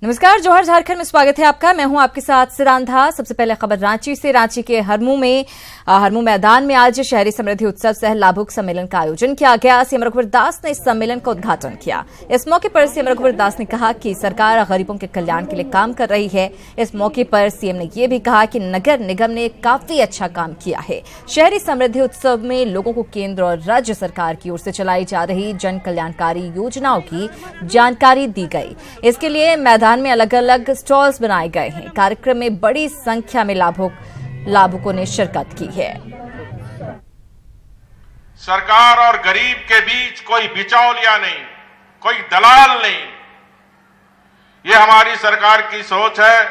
नमस्कार, जौहर झारखंड में स्वागत है आपका। मैं हूं आपके साथ सिरांधा। सबसे पहले खबर रांची से। रांची के हरमू मैदान में आज शहरी समृद्धि उत्सव सह लाभुक सम्मेलन का आयोजन किया गया। सीएम रघुवर दास ने इस सम्मेलन का उद्घाटन किया। इस मौके पर सीएम रघुवर दास ने कहा कि सरकार गरीबों के कल्याण के लिए काम कर रही है। इस मौके पर सीएम ने यह भी कहा कि नगर निगम ने काफी अच्छा काम किया है। शहरी समृद्धि उत्सव में लोगों को केंद्र और राज्य सरकार की ओर से चलाई जा रही जन कल्याणकारी योजनाओं की जानकारी दी गई। इसके लिए मैदान में अलग अलग स्टॉल्स बनाए गए हैं। कार्यक्रम में बड़ी संख्या में लाभुकों ने शिरकत की है। सरकार और गरीब के बीच कोई बिचौलिया नहीं, कोई दलाल नहीं। ये हमारी सरकार की सोच है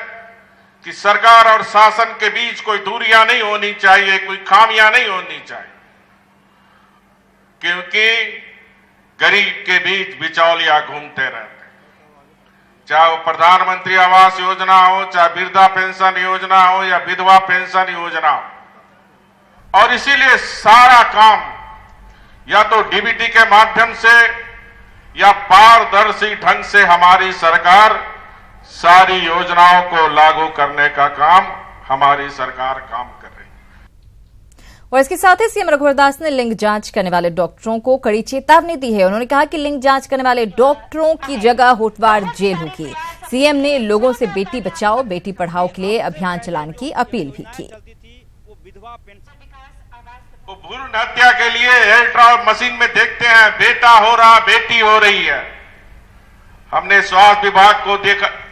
कि सरकार और शासन के बीच कोई दूरियां नहीं होनी चाहिए, कोई खामियां नहीं होनी चाहिए, क्योंकि गरीब के बीच बिचौलिया घूमते रहते, चाहे वो प्रधानमंत्री आवास योजना हो, चाहे वृद्धा पेंशन योजना हो या विधवा पेंशन योजना हो। और इसीलिए सारा काम या तो डीबीटी के माध्यम से या पारदर्शी ढंग से हमारी सरकार सारी योजनाओं को लागू करने का काम हमारी सरकार काम कर रही है। और इसके साथ ही सीएम रघुवर दास ने लिंग जांच करने वाले डॉक्टरों को कड़ी चेतावनी दी है। उन्होंने कहा कि लिंग जांच करने वाले डॉक्टरों की जगह होटवार जेल होगी। सीएम ने लोगों से बेटी बचाओ बेटी पढ़ाओ के लिए अभियान चलाने की अपील भी की। वो भ्रूण हत्या के लिए अल्ट्रा मशीन में देखते हैं बेटा हो रहा बेटी हो रही है। हमने स्वास्थ्य विभाग को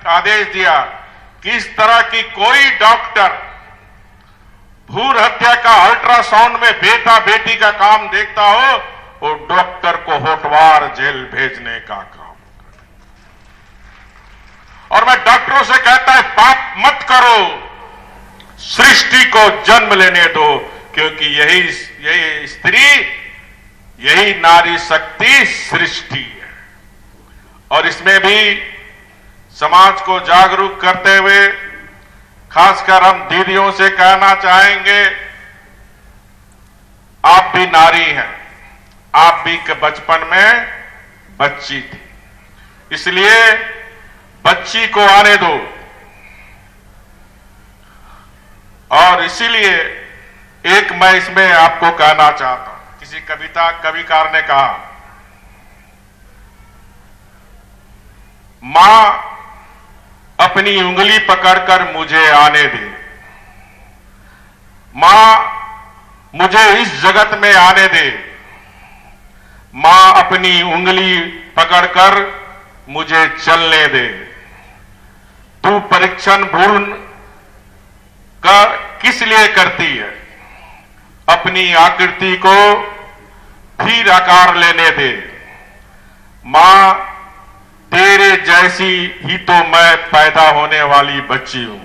आदेश दिया कि इस तरह की कोई डॉक्टर भ्रूण हत्या का अल्ट्रासाउंड में बेटा बेटी का काम देखता हो, वो डॉक्टर को होटवार जेल भेजने का काम। और मैं डॉक्टरों से कहता है पाप मत करो, सृष्टि को जन्म लेने दो, क्योंकि यही स्त्री, यही नारी शक्ति सृष्टि है। और इसमें भी समाज को जागरूक करते हुए खासकर हम दीदियों से कहना चाहेंगे, आप भी नारी हैं, आप भी बचपन में बच्ची थी, इसलिए बच्ची को आने दो। और इसीलिए एक मैं इसमें आपको कहना चाहता हूं, किसी कविकार ने कहा, मां अपनी उंगली पकड़कर मुझे आने दे, मां मुझे इस जगत में आने दे, मां अपनी उंगली पकड़कर मुझे चलने दे। तू परीक्षण भ्रूण का किस लिए करती है, अपनी आकृति को फिर आकार लेने दे। मां तेरे जैसी ही तो मैं पैदा होने वाली बच्ची हूं,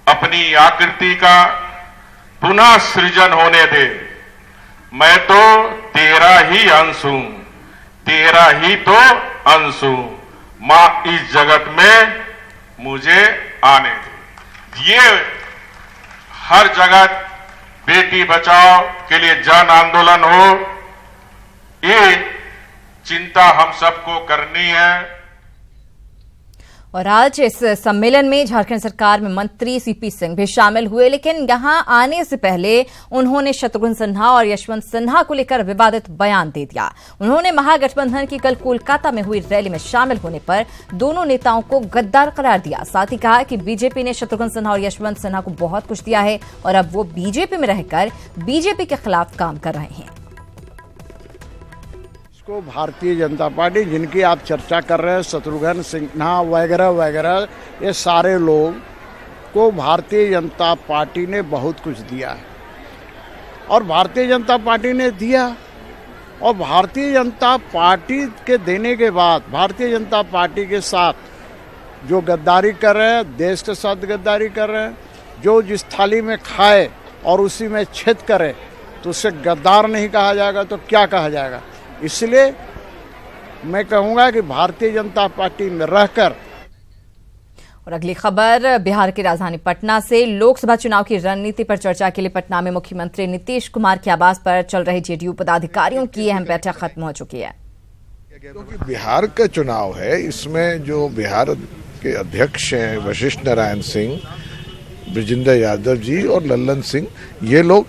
अपनी आकृति का पुनः सृजन होने दे। मैं तो तेरा ही अंश हूं, तेरा ही तो अंश हूं। मां इस जगत में मुझे आने दे। ये हर जगह बेटी बचाओ के लिए जन आंदोलन हो, ये चिंता हम सबको करनी है। और आज इस सम्मेलन में झारखंड सरकार में मंत्री सीपी सिंह भी शामिल हुए, लेकिन यहां आने से पहले उन्होंने शत्रुघ्न सिन्हा और यशवंत सिन्हा को लेकर विवादित बयान दे दिया। उन्होंने महागठबंधन की कल कोलकाता में हुई रैली में शामिल होने पर दोनों नेताओं को गद्दार करार दिया। साथ ही कहा कि बीजेपी ने शत्रुघ्न सिन्हा और यशवंत सिन्हा को बहुत कुछ दिया है और अब वो बीजेपी में रहकर बीजेपी के खिलाफ काम कर रहे हैं। को भारतीय जनता पार्टी, जिनकी आप चर्चा कर रहे हैं, शत्रुघ्न सिन्हा वगैरह वगैरह, ये सारे लोग को भारतीय जनता पार्टी ने बहुत कुछ दिया है और भारतीय जनता पार्टी ने दिया। और भारतीय जनता पार्टी के देने के बाद भारतीय जनता पार्टी के साथ जो गद्दारी कर रहे हैं, देश के साथ गद्दारी कर रहे हैं, जो जिस थाली में खाए और उसी में छेद करे तो उसे गद्दार नहीं कहा जाएगा तो क्या कहा जाएगा। इसलिए मैं कहूंगा कि भारतीय जनता पार्टी में रहकर। और अगली खबर बिहार की राजधानी पटना से। लोकसभा चुनाव की रणनीति पर चर्चा के लिए पटना में मुख्यमंत्री नीतीश कुमार के आवास पर चल रही जेडीयू पदाधिकारियों की अहम बैठक खत्म हो चुकी है। क्योंकि बिहार का चुनाव है, इसमें जो बिहार के अध्यक्ष हैं वशिष्ठ नारायण सिंह, ब्रजेंद्र यादव जी और लल्लन सिंह, ये लोग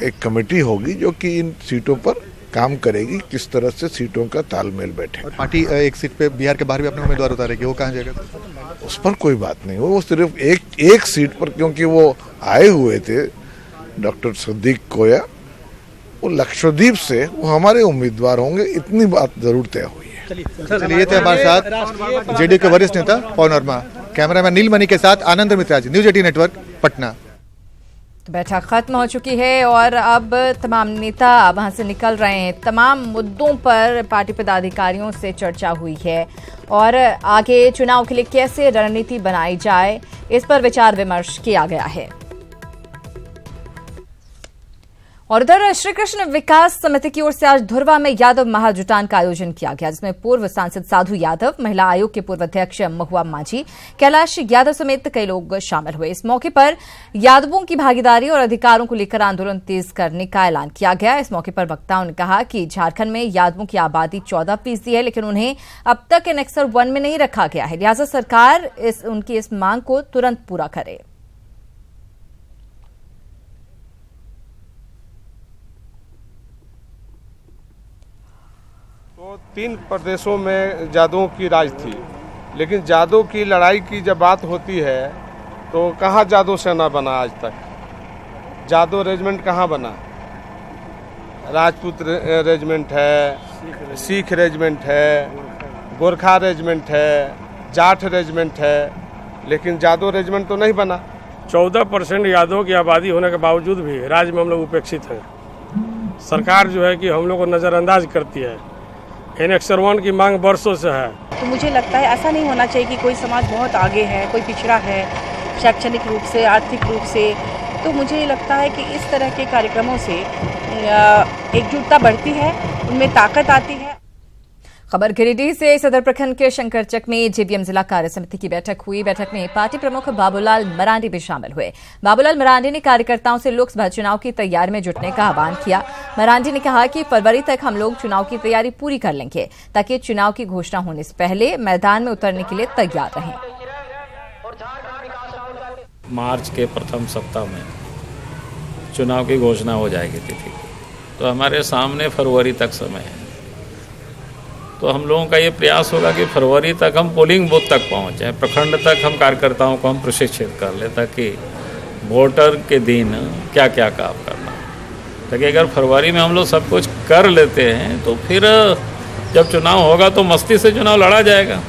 एक कमेटी होगी जो कि इन सीटों पर काम करेगी, किस तरह से सीटों का तालमेल बैठे। और पार्टी एक सीट पे बिहार के बाहर भी अपने उम्मीदवार उतारेगी, वो कहाँ जाएगा? उस पर कोई बात नहीं, वो सिर्फ एक सीट पर, क्योंकि वो आए हुए थे डॉक्टर सदीक कोया, वो लक्षद्वीप से, वो हमारे उम्मीदवार होंगे, इतनी बात जरूर तय हुई है। चलिए, ये थे हमारे साथ जेडीयू के वरिष्ठ नेता पवन वर्मा। कैमरामैन नीलमणि के साथ आनंद मित्राज, न्यूज 18 नेटवर्क, पटना। बैठक खत्म हो चुकी है और अब तमाम नेता वहां से निकल रहे हैं। तमाम मुद्दों पर पार्टी पदाधिकारियों से चर्चा हुई है और आगे चुनाव के लिए कैसे रणनीति बनाई जाए, इस पर विचार विमर्श किया गया है। और उधर श्री कृष्ण विकास समिति की ओर से आज धुर्वा में यादव महाजुटान का आयोजन किया गया, जिसमें पूर्व सांसद साधु यादव, महिला आयोग के पूर्व अध्यक्ष महुआ माझी, कैलाश यादव समेत कई लोग शामिल हुए। इस मौके पर यादवों की भागीदारी और अधिकारों को लेकर आंदोलन तेज करने का ऐलान किया गया। इस मौके पर वक्ताओं ने कहा कि झारखंड में यादवों की आबादी 14% है, लेकिन उन्हें अब तक एनेक्सर 1 में नहीं रखा गया है, लिहाजा सरकार उनकी इस मांग को तुरंत पूरा करे। तो 3 प्रदेशों में जादवों की राज थी, लेकिन जादव की लड़ाई की जब बात होती है तो कहाँ जादव सेना बना? आज तक जादव रेजिमेंट कहाँ बना? राजपूत रेजिमेंट है, सिख रेजिमेंट है, गोरखा रेजिमेंट है, जाट रेजिमेंट है, लेकिन जादव रेजिमेंट तो नहीं बना। 14% यादवों की आबादी होने के बावजूद भी राज्य में हम लोग उपेक्षित हैं। सरकार जो है कि हम लोग को नज़रअंदाज करती है। एनेक्सर 1 की मांग बरसों से है। तो मुझे लगता है ऐसा नहीं होना चाहिए कि कोई समाज बहुत आगे है, कोई पिछड़ा है शैक्षणिक रूप से, आर्थिक रूप से। तो मुझे लगता है कि इस तरह के कार्यक्रमों से एकजुटता बढ़ती है, उनमें ताकत आती है। खबर गिरिडीह से। सदर प्रखंड के शंकरचक में जेबीएम जिला कार्य समिति की बैठक हुई। बैठक में पार्टी प्रमुख बाबूलाल मरांडी भी शामिल हुए। बाबूलाल मरांडी ने कार्यकर्ताओं से लोकसभा चुनाव की तैयारी में जुटने का आह्वान किया। मरांडी ने कहा कि फरवरी तक हम लोग चुनाव की तैयारी पूरी कर लेंगे, ताकि चुनाव की घोषणा होने से पहले मैदान में उतरने के लिए तैयार रहें। मार्च के प्रथम सप्ताह में चुनाव की घोषणा हो जाएगी तिथि, तो हमारे सामने फरवरी तक समय है। तो हम लोगों का ये प्रयास होगा कि फरवरी तक हम पोलिंग बूथ तक पहुँच जाएँ, प्रखंड तक हम कार्यकर्ताओं को हम प्रशिक्षित कर लें, ताकि वोटर के दिन क्या क्या काम करना, ताकि अगर फरवरी में हम लोग सब कुछ कर लेते हैं तो फिर जब चुनाव होगा तो मस्ती से चुनाव लड़ा जाएगा।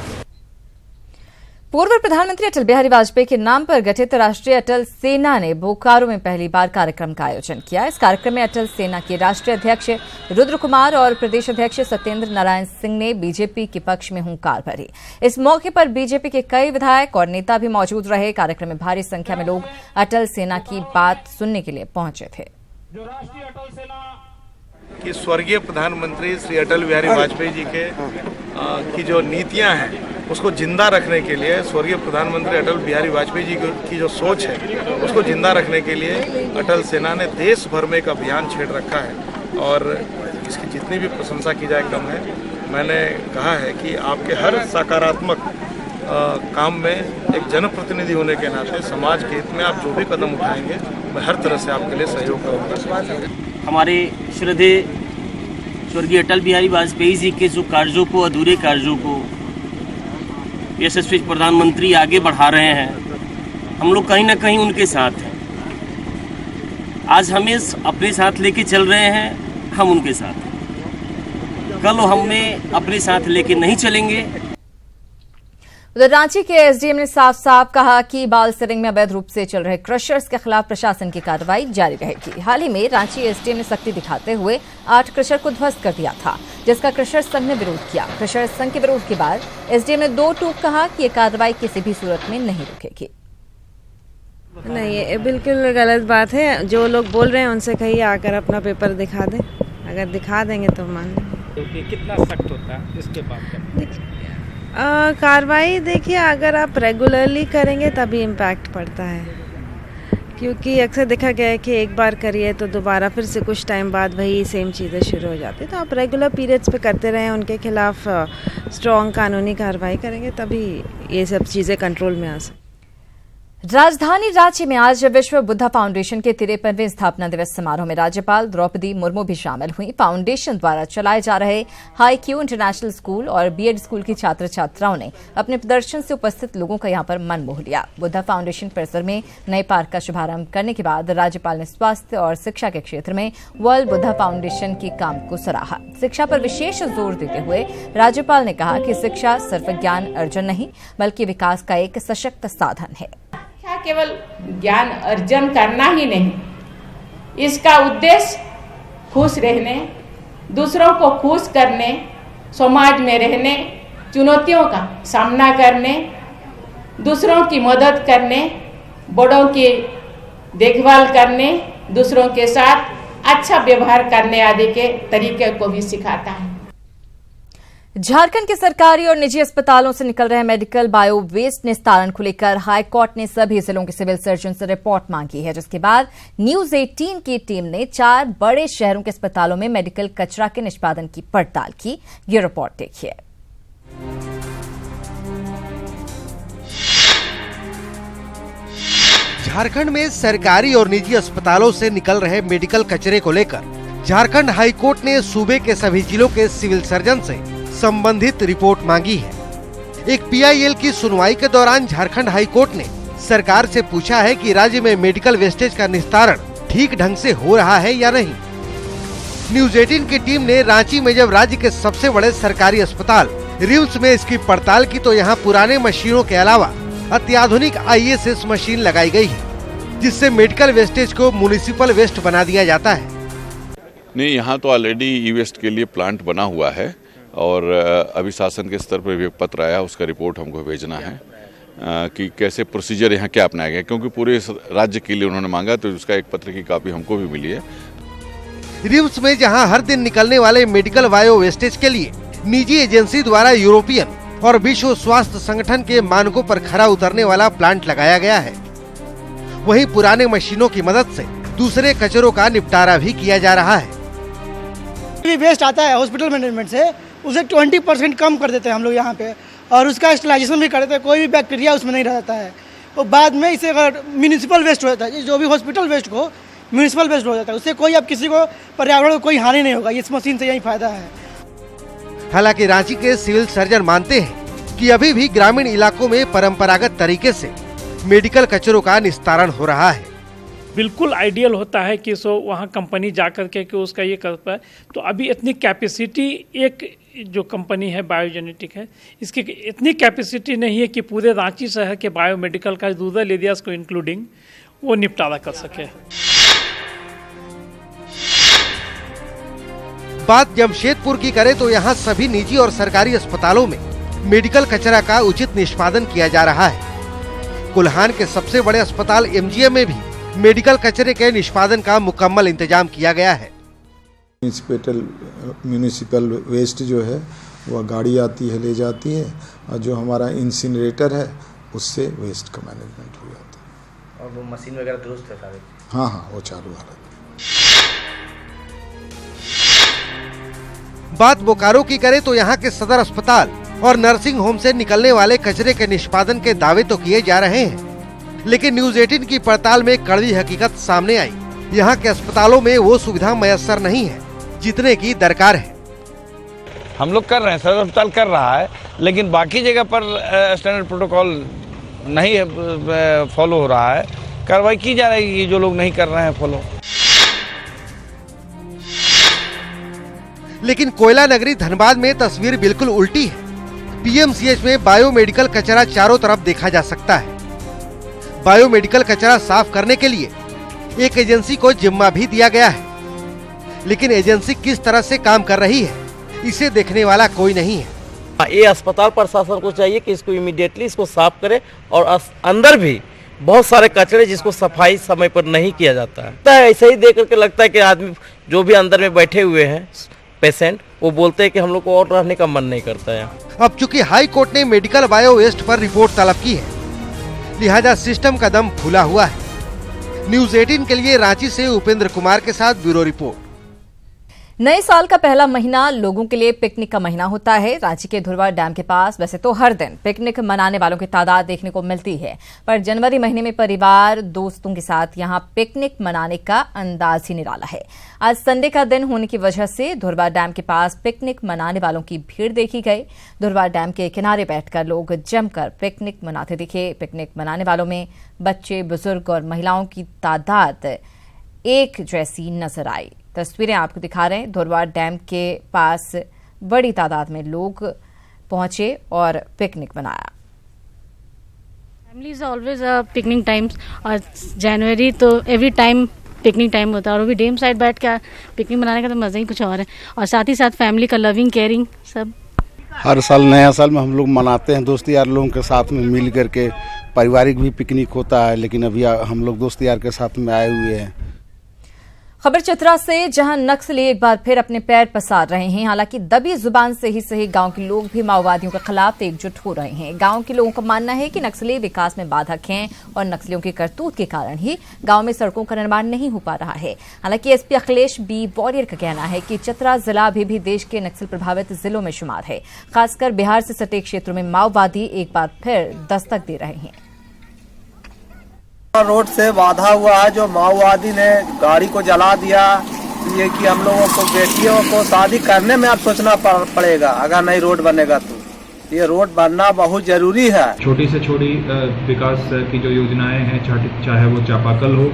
पूर्व प्रधानमंत्री अटल बिहारी वाजपेयी के नाम पर गठित राष्ट्रीय अटल सेना ने बोकारो में पहली बार कार्यक्रम का आयोजन किया। इस कार्यक्रम में अटल सेना के राष्ट्रीय अध्यक्ष रुद्र कुमार और प्रदेश अध्यक्ष सत्येंद्र नारायण सिंह ने बीजेपी के पक्ष में हुंकार भरी। इस मौके पर बीजेपी के कई विधायक और नेता भी मौजूद रहे। कार्यक्रम में भारी संख्या में लोग अटल सेना की बात सुनने के लिए पहुंचे थे। कि स्वर्गीय प्रधानमंत्री श्री अटल बिहारी वाजपेयी जी के की जो नीतियां हैं उसको जिंदा रखने के लिए, स्वर्गीय प्रधानमंत्री अटल बिहारी वाजपेयी जी की जो सोच है उसको जिंदा रखने के लिए अटल सेना ने देश भर में एक अभियान छेड़ रखा है और इसकी जितनी भी प्रशंसा की जाए कम है। मैंने कहा है कि आपके हर सकारात्मक काम में एक जनप्रतिनिधि होने के नाते समाज के हित में आप जो भी कदम उठाएंगे मैं हर तरह से आपके लिए सहयोग करूँगा। हमारे श्रद्धेय स्वर्गीय अटल बिहारी वाजपेयी जी के जो कार्यों को, अधूरे कार्यों को यशस्वी प्रधानमंत्री आगे बढ़ा रहे हैं, हम लोग कहीं ना कहीं उनके साथ हैं। आज हमें अपने साथ लेके चल रहे हैं, हम उनके साथ हैं। कल हमें अपने साथ लेके नहीं चलेंगे। उधर रांची के एसडीएम ने साफ साफ कहा कि बालसरिंग में अवैध रूप से चल रहे क्रशर्स के खिलाफ प्रशासन की कार्रवाई जारी रहेगी। हाल ही में रांची एसडीएम ने सख्ती दिखाते हुए 8 क्रशर को ध्वस्त कर दिया था, जिसका क्रशर संघ ने विरोध किया। क्रशर संघ के विरोध के बाद एसडीएम ने 2 टूक कहा कि ये कार्रवाई किसी भी सूरत में नहीं रुकेगी। नहीं, ये बिल्कुल गलत बात है। जो लोग बोल रहे हैं उनसे कहिए आकर अपना पेपर दिखा दें, अगर दिखा देंगे तो मान लेंगे। कितना सख्त होता है इसके बाद कार्रवाई? देखिए, अगर आप रेगुलरली करेंगे तभी इम्पैक्ट पड़ता है, क्योंकि अक्सर देखा गया है कि एक बार करिए तो दोबारा फिर से कुछ टाइम बाद वही सेम चीज़ें शुरू हो जाती है। तो आप रेगुलर पीरियड्स पे करते रहें, उनके खिलाफ स्ट्रॉन्ग कानूनी कार्रवाई करेंगे तभी ये सब चीज़ें कंट्रोल में आ सकती। राजधानी रांची में आज विश्व बुद्धा फाउंडेशन के 53वें स्थापना दिवस समारोह में राज्यपाल द्रौपदी मुर्मू भी शामिल हुई। फाउंडेशन द्वारा चलाए जा रहे हाई क्यू इंटरनेशनल स्कूल और बीएड स्कूल की छात्र छात्राओं ने अपने प्रदर्शन से उपस्थित लोगों का यहां पर मन मोह लिया। बुद्धा फाउंडेशन परिसर में नए पार्क का शुभारंभ करने के बाद राज्यपाल ने स्वास्थ्य और शिक्षा के क्षेत्र में वर्ल्ड बुद्धा फाउंडेशन के काम को सराहा। शिक्षा पर विशेष जोर देते हुए राज्यपाल ने कहा कि शिक्षा सिर्फ ज्ञान अर्जन नहीं बल्कि विकास का एक सशक्त साधन है। केवल ज्ञान अर्जन करना ही नहीं, इसका उद्देश्य खुश रहने, दूसरों को खुश करने, समाज में रहने, चुनौतियों का सामना करने, दूसरों की मदद करने, बड़ों की देखभाल करने, दूसरों के साथ अच्छा व्यवहार करने आदि के तरीके को भी सिखाता है। झारखंड के सरकारी और निजी अस्पतालों से निकल रहे मेडिकल बायो वेस्ट निस्तारण को लेकर हाई कोर्ट ने सभी जिलों के सिविल सर्जन से रिपोर्ट मांगी है, जिसके बाद न्यूज 18 की टीम ने 4 बड़े शहरों के अस्पतालों में मेडिकल कचरा के निष्पादन की पड़ताल की। ये रिपोर्ट देखिए। झारखंड में सरकारी और निजी अस्पतालों से निकल रहे मेडिकल कचरे को लेकर झारखंड हाई कोर्ट ने सूबे के सभी जिलों के सिविल सर्जन से संबंधित रिपोर्ट मांगी है। एक पीआईएल की सुनवाई के दौरान झारखंड हाई कोर्ट ने सरकार से पूछा है कि राज्य में मेडिकल वेस्टेज का निस्तारण ठीक ढंग से हो रहा है या नहीं। न्यूज 18 की टीम ने रांची में जब राज्य के सबसे बड़े सरकारी अस्पताल रिम्स में इसकी पड़ताल की तो यहाँ पुराने मशीनों के अलावा अत्याधुनिक ISS मशीन लगाई गई है, जिससे मेडिकल वेस्टेज को म्युनिसिपल वेस्ट बना दिया जाता है। नहीं, यहाँ तो ऑलरेडी ई वेस्ट के लिए प्लांट बना हुआ है और अभी शासन के स्तर पर भी पत्र आया, उसका रिपोर्ट हमको भेजना है कि कैसे प्रोसीजर यहाँ क्या अपनाया गया, क्योंकि पूरे राज्य के लिए उन्होंने मांगा तो उसका एक पत्र की कॉपी हमको भी मिली है। रिम्स में जहाँ हर दिन निकलने वाले मेडिकल बायो वेस्टेज के लिए निजी एजेंसी द्वारा यूरोपियन और विश्व स्वास्थ्य संगठन के मानकों पर खरा उतरने वाला प्लांट लगाया गया है, वहीं पुराने मशीनों की मदद से दूसरे कचरों का निपटारा भी किया जा रहा है। वेस्ट आता है हॉस्पिटल मैनेजमेंट से, उसे 20% कम कर देते हैं हम लोग यहाँ पे, और उसका स्टरलाइजेशन भी कर देते हैं, कोई भी बैक्टीरिया उसमें नहीं रहता है। और बाद में इसे अगर म्यूनिसिपल वेस्ट हो जाता है, जो भी हॉस्पिटल वेस्ट को म्यूनिसिपल वेस्ट हो जाता है, उससे कोई अब किसी को पर्यावरण को कोई हानि नहीं होगा। इस मशीन से यही फायदा है। हालांकि रांची के सिविल सर्जन मानते हैं कि अभी भी ग्रामीण इलाकों में परंपरागत तरीके से मेडिकल कचरों का निस्तारण हो रहा है। बिल्कुल आइडियल होता है कि सो वहाँ कंपनी जा कर के उसका ये कर पाए, तो अभी इतनी कैपेसिटी एक जो कंपनी है बायोजेनेटिक है, इसकी इतनी कैपेसिटी नहीं है कि पूरे रांची शहर के बायोमेडिकल का रूरल एरियाज को इंक्लूडिंग वो निपटारा कर सके। बात जमशेदपुर की करें तो यहाँ सभी निजी और सरकारी अस्पतालों में मेडिकल कचरा का उचित निष्पादन किया जा रहा है। कुल्हान के सबसे बड़े अस्पताल MGM में भी मेडिकल कचरे के निष्पादन का मुकम्मल इंतजाम किया गया है। म्यूनिसिपल वेस्ट जो है वह गाड़ी आती है, ले जाती है, और जो हमारा इंसिनरेटर है उससे वेस्ट का मैनेजमेंट हो जाता है। और वो मशीन वगैरह दुरुस्त है सारे? हाँ, वो चालू है। बात बोकारो की करें तो यहाँ के सदर अस्पताल और नर्सिंग होम से निकलने वाले कचरे के निष्पादन के दावे तो किए जा रहे हैं, लेकिन न्यूज 18 की पड़ताल में कड़वी हकीकत सामने आई। यहाँ के अस्पतालों में वो सुविधा मैसर नहीं है जितने की दरकार है। हम लोग कर रहे हैं, सदर अस्पताल कर रहा है, लेकिन बाकी जगह पर स्टैंडर्ड प्रोटोकॉल नहीं फॉलो हो रहा है। कार्रवाई की जा रही है जो लोग नहीं कर रहे हैं फॉलो। लेकिन कोयला नगरी धनबाद में तस्वीर बिल्कुल उल्टी है। PMCH में बायोमेडिकल कचरा चारों तरफ देखा जा सकता है। बायोमेडिकल कचरा साफ करने के लिए एक एजेंसी को जिम्मा भी दिया गया है, लेकिन एजेंसी किस तरह से काम कर रही है इसे देखने वाला कोई नहीं है। ये अस्पताल प्रशासन को चाहिए कि इसको इमीडिएटली इसको साफ करे, और अंदर भी बहुत सारे कचरे जिसको सफाई समय पर नहीं किया जाता है। ऐसे ही देख करके लगता है कि आदमी जो भी अंदर में बैठे हुए हैं पेशेंट, वो बोलते हैं कि हम लोग को और रहने का मन नहीं करता है। अब चूंकि हाई कोर्ट ने मेडिकल बायो वेस्ट पर रिपोर्ट तलब की है, लिहाजा सिस्टम का दम खुला हुआ है। न्यूज 18 के लिए रांची से उपेंद्र कुमार के साथ ब्यूरो रिपोर्ट। नए साल का पहला महीना लोगों के लिए पिकनिक का महीना होता है। रांची के धुरवा डैम के पास वैसे तो हर दिन पिकनिक मनाने वालों की तादाद देखने को मिलती है, पर जनवरी महीने में परिवार दोस्तों के साथ यहां पिकनिक मनाने का अंदाज ही निराला है। आज संडे का दिन होने की वजह से धुरवा डैम के पास पिकनिक मनाने वालों की भीड़ देखी गई। धुरवा डैम के किनारे बैठकर लोग जमकर पिकनिक मनाते दिखे। पिकनिक मनाने वालों में बच्चे, बुजुर्ग और महिलाओं की तादाद एक जैसी नजर आई। तस्वीरें आपको दिखा रहे हैं। धुरवा डैम के पास बड़ी तादाद में लोग पहुंचे और पिकनिक मनाया। Family is always picnic times और जनवरी तो एवरी टाइम पिकनिक टाइम होता है और वो भी डैम साइड बैठ के पिकनिक मनाने का तो मज़ा ही कुछ और है। और साथ ही साथ फैमिली का लविंग केयरिंग सब हर साल नया साल में हम लोग मनाते हैं दोस्त यार लोगों के साथ में मिल करके। पारिवारिक भी पिकनिक होता है, लेकिन अभी हम लोग दोस्त यार के साथ में आए हुए हैं। खबर चतरा से, जहां नक्सली एक बार फिर अपने पैर पसार रहे हैं। हालांकि दबी जुबान से ही सही गांव के लोग भी माओवादियों के खिलाफ एकजुट हो रहे हैं। गांव के लोगों का मानना है कि नक्सली विकास में बाधक हैं और नक्सलियों की करतूत के कारण ही गांव में सड़कों का निर्माण नहीं हो पा रहा है। हालांकि एसपी अखिलेश बी वॉरियर का कहना है कि चतरा जिला अभी भी देश के नक्सल प्रभावित जिलों में शुमार है। खासकर बिहार से सटे क्षेत्रों में माओवादी एक बार फिर दस्तक दे रहे हैं। रोड से बाधा हुआ है, जो माओवादी ने गाड़ी को जला दिया। ये कि हम लोगों को बेटियों को शादी करने में अब सोचना पड़ेगा अगर नहीं रोड बनेगा तो। ये रोड बनना बहुत जरूरी है। छोटी से छोटी विकास की जो योजनाएं हैं, चाहे वो चापाकल हो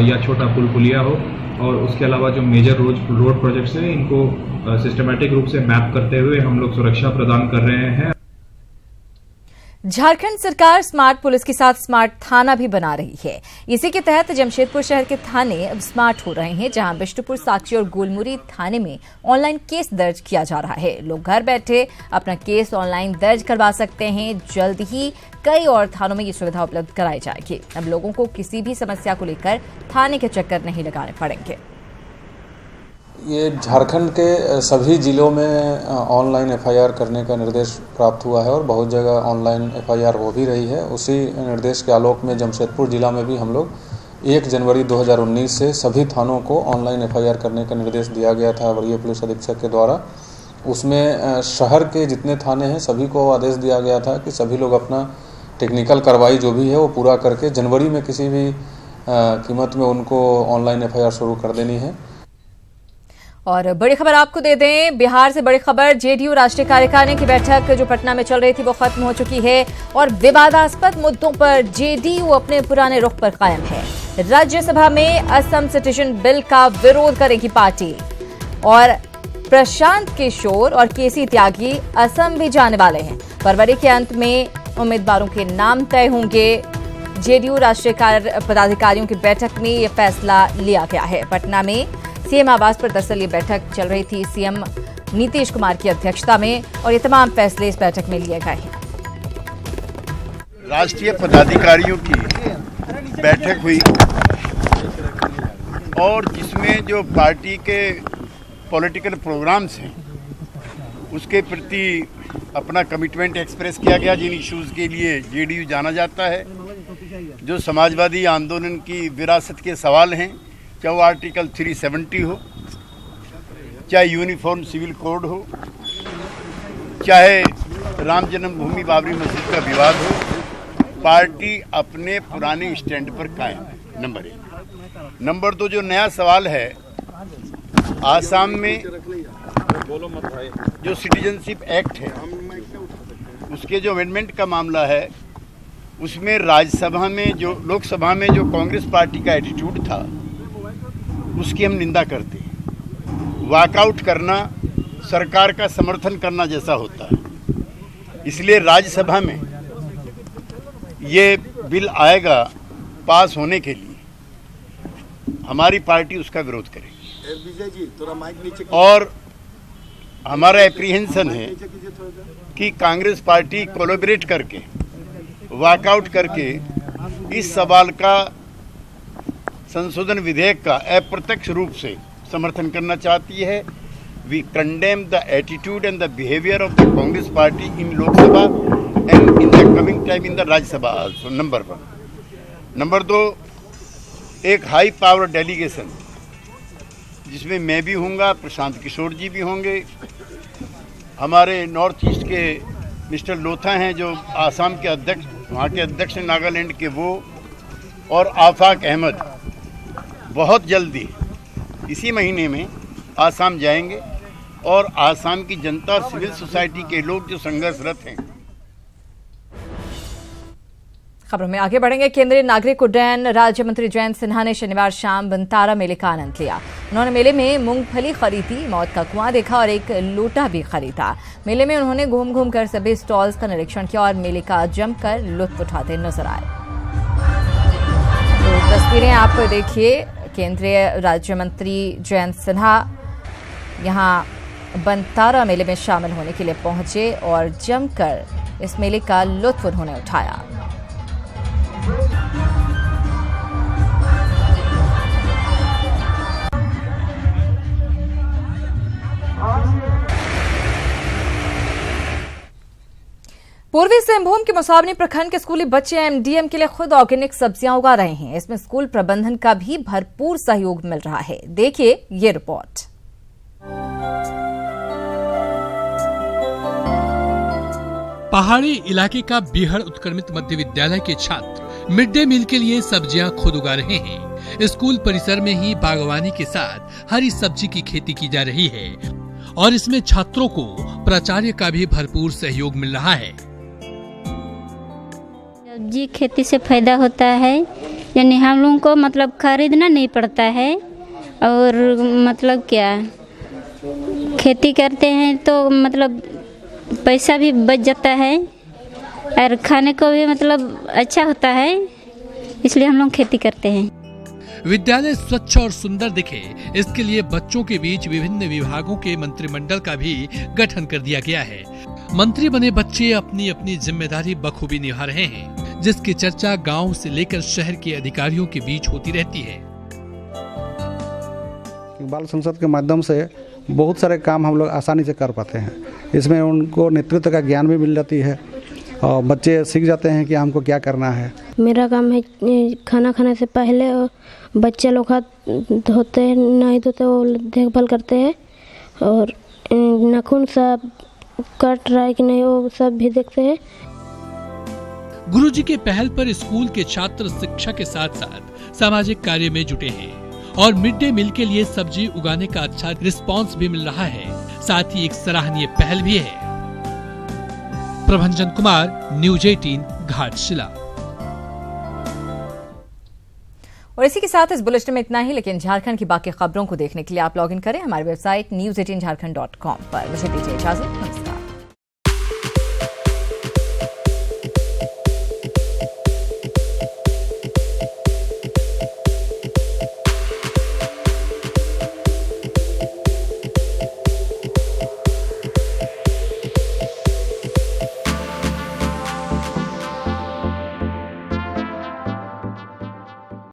या छोटा पुल पुलिया हो, और उसके अलावा जो मेजर रोड प्रोजेक्ट्स हैं, इनको सिस्टमैटिक रूप से मैप करते हुए हम लोग सुरक्षा प्रदान कर रहे हैं। झारखंड सरकार स्मार्ट पुलिस के साथ स्मार्ट थाना भी बना रही है। इसी के तहत जमशेदपुर शहर के थाने अब स्मार्ट हो रहे हैं, जहां बिष्टुपुर, साक्षी और गोलमुरी थाने में ऑनलाइन केस दर्ज किया जा रहा है। लोग घर बैठे अपना केस ऑनलाइन दर्ज करवा सकते हैं। जल्द ही कई और थानों में ये सुविधा उपलब्ध कराई जाएगी। अब लोगों को किसी भी समस्या को लेकर थाने के चक्कर नहीं लगाने पड़ेंगे। ये झारखंड के सभी जिलों में ऑनलाइन एफआईआर करने का निर्देश प्राप्त हुआ है और बहुत जगह ऑनलाइन एफआईआर हो भी रही है। उसी निर्देश के आलोक में जमशेदपुर जिला में भी हम लोग 1 जनवरी 2019 से सभी थानों को ऑनलाइन एफआईआर करने का निर्देश दिया गया था वरीय पुलिस अधीक्षक के द्वारा। उसमें शहर के जितने थाने हैं सभी को आदेश दिया गया था कि सभी लोग अपना टेक्निकल कार्रवाई जो भी है वो पूरा करके जनवरी में किसी भी कीमत में उनको ऑनलाइन एफआईआर शुरू कर देनी है। और बड़ी खबर आपको दे दें, बिहार से बड़ी खबर। जेडीयू राष्ट्रीय कार्यकारिणी की बैठक जो पटना में चल रही थी वो खत्म हो चुकी है और विवादास्पद मुद्दों पर जेडीयू अपने पुराने रुख पर कायम है। राज्यसभा में असम सिटीजन बिल का विरोध करेगी पार्टी और प्रशांत किशोर और केसी त्यागी असम भी जाने वाले हैं। फरवरी के अंत में उम्मीदवारों के नाम तय होंगे। जेडीयू राष्ट्रीय पदाधिकारियों की बैठक में यह फैसला लिया गया है। पटना में सीएम आवास पर दरअसल ये बैठक चल रही थी सीएम नीतीश कुमार की अध्यक्षता में और ये तमाम फैसले इस बैठक में लिए गए हैं। राष्ट्रीय पदाधिकारियों की बैठक हुई और जिसमें जो पार्टी के पॉलिटिकल प्रोग्राम्स हैं उसके प्रति अपना कमिटमेंट एक्सप्रेस किया गया। जिन इश्यूज़ के लिए जेडीयू जाना जाता है, जो समाजवादी आंदोलन की विरासत के सवाल हैं, चाहे वो आर्टिकल 370 हो, चाहे यूनिफॉर्म सिविल कोड हो, चाहे राम जन्मभूमि बाबरी मस्जिद का विवाद हो, पार्टी अपने पुराने स्टैंड पर कायम है। नंबर 1। नंबर 2, जो नया सवाल है, आसाम में जो सिटीजनशिप एक्ट है उसके जो अमेंडमेंट का मामला है, उसमें राज्यसभा में जो लोकसभा में जो कांग्रेस पार्टी का एटीट्यूड था उसकी हम निंदा करते हैं। वॉकआउट करना सरकार का समर्थन करना जैसा होता है। इसलिए राज्यसभा में ये बिल आएगा पास होने के लिए, हमारी पार्टी उसका विरोध करेगी। और हमारा एप्रीहेंशन है कि कांग्रेस पार्टी कोलैबोरेट करके वॉकआउट करके इस सवाल का संशोधन विधेयक का अप्रत्यक्ष रूप से समर्थन करना चाहती है। We condemn the attitude and the behaviour of the Congress party in Lok Sabha and in the coming time in the Rajya Sabha also. Number 1। Number 2, एक हाई पावर डेलीगेशन जिसमें मैं भी हूँगा, प्रशांत किशोर जी भी होंगे, हमारे नॉर्थ ईस्ट के मिस्टर लोथा हैं जो आसाम के अध्यक्ष, वहाँ के अध्यक्ष हैं नागालैंड के, वो और आफाक अहमद बहुत जल्दी इसी महीने में आसाम जाएंगे और आसाम की जनता और सिविल सोसाइटी के लोग जो संघर्षरत हैं। खबरों में आगे बढ़ेंगे। केंद्रीय नागरिक उड्डयन राज्य मंत्री जयंत सिन्हा ने शनिवार शाम बनतारा मेले का आनंद लिया। उन्होंने मेले में मूंगफली खरीदी, मौत का कुआं देखा और एक लोटा भी खरीदा। मेले में उन्होंने घूम घूम कर सभी स्टॉल्स का निरीक्षण किया और मेले का जमकर लुत्फ उठाते नजर आए। तो तस्वीरें आप देखिए, केंद्रीय राज्य मंत्री जयंत सिन्हा यहां बनतारा मेले में शामिल होने के लिए पहुंचे और जमकर इस मेले का लुत्फ उन्होंने उठाया। पूर्वी सिंहभूम के मुसावनी प्रखंड के स्कूली बच्चे एमडीएम के लिए खुद ऑर्गेनिक सब्जियां उगा रहे हैं। इसमें स्कूल प्रबंधन का भी भरपूर सहयोग मिल रहा है। देखिए ये रिपोर्ट। पहाड़ी इलाके का बीहड़ उत्क्रमित मध्य विद्यालय के छात्र मिड डे मील के लिए सब्जियां खुद उगा रहे हैं। स्कूल परिसर में ही बागवानी के साथ हरी सब्जी की खेती की जा रही है और इसमें छात्रों को प्राचार्य का भी भरपूर सहयोग मिल रहा है। सब्जी खेती से फायदा होता है, यानी हम लोगों को मतलब खरीदना नहीं पड़ता है और मतलब क्या खेती करते हैं तो मतलब पैसा भी बच जाता है और खाने को भी मतलब अच्छा होता है, इसलिए हम लोग खेती करते हैं। विद्यालय स्वच्छ और सुंदर दिखे, इसके लिए बच्चों के बीच विभिन्न विभागों के मंत्रिमंडल का भी गठन कर दिया गया है। मंत्री बने बच्चे अपनी अपनी जिम्मेदारी बखूबी निभा रहे हैं, जिसकी चर्चा गांव से लेकर शहर के अधिकारियों के बीच होती रहती है। बाल संसद के माध्यम से बहुत सारे काम हम लोग आसानी से कर पाते हैं। इसमें उनको नेतृत्व का ज्ञान भी मिल जाती है और बच्चे सीख जाते हैं कि हमको क्या करना है। मेरा काम है खाना खाने से पहले बच्चे लोग हाथ धोते हैं, नहीं धोते वो देखभाल करते हैं और नाखून सब कट रहा है कि नहीं वो सब भी देखते हैं। गुरुजी के पहल पर स्कूल के छात्र शिक्षा के साथ साथ सामाजिक कार्य में जुटे हैं और मिड डे मील के लिए सब्जी उगाने का अच्छा रिस्पांस भी मिल रहा है। साथ ही एक सराहनीय पहल भी है। प्रभंजन कुमार, न्यूज 18, घाटशिला। और इसी के साथ इस बुलेटिन में इतना ही, लेकिन झारखंड की बाकी खबरों को देखने के लिए आप लॉगिन करें हमारी वेबसाइट news18jharkhand.com पर। मुझे दीजिए इजाजत।